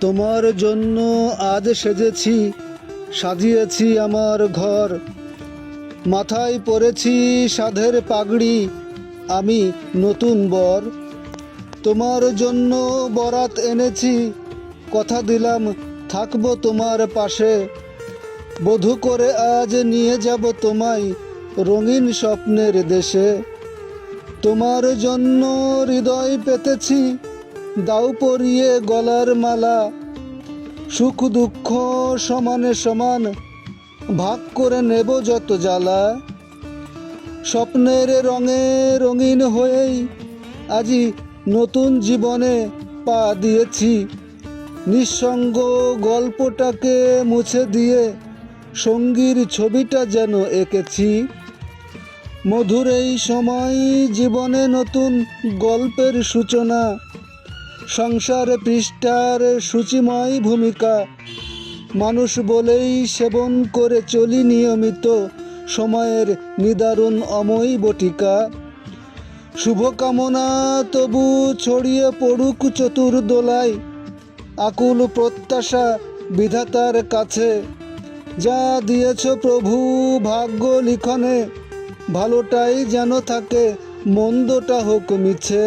তোমার জন্য আজ সেজেছি, সাজিয়েছি আমার ঘর, মাথায় পরেছি সাধের পাগড়ি, আমি নতুন বর। তোমার জন্য বরাত এনেছি, কথা দিলাম থাকবো তোমার পাশে, বধূ করে আজ নিয়ে যাব তোমায় রঙিন স্বপ্নের দেশে। তোমার জন্য হৃদয় পেতেছি, দাও পরিয়ে গলার মালা, সুখ দুঃখ সমানে সমান, ভাগ করে নেব যত জ্বালা। স্বপ্নের রঙে রঙিন হয়েই আজি নতুন জীবনে পা দিয়েছি, নিঃসঙ্গ গল্পটাকে মুছে দিয়ে সঙ্গীর ছবিটা যেন এঁকেছি। মধুর এই সময় জীবনে নতুন গল্পের সূচনা, সংসার পৃষ্ঠার সূচিময় ভূমিকা, মানুষ বলেই সেবন করে চলি নিয়মিত সময়ের নিদারুণ অময় বটিকা। শুভকামনা তবু ছড়িয়ে পড়ুক চতুর্দোলায়, আকুল প্রত্যাশা বিধাতার কাছে, যা দিয়েছ প্রভু ভাগ্য লিখনে, ভালোটাই যেন থাকে মন্দটা হোক মিছে।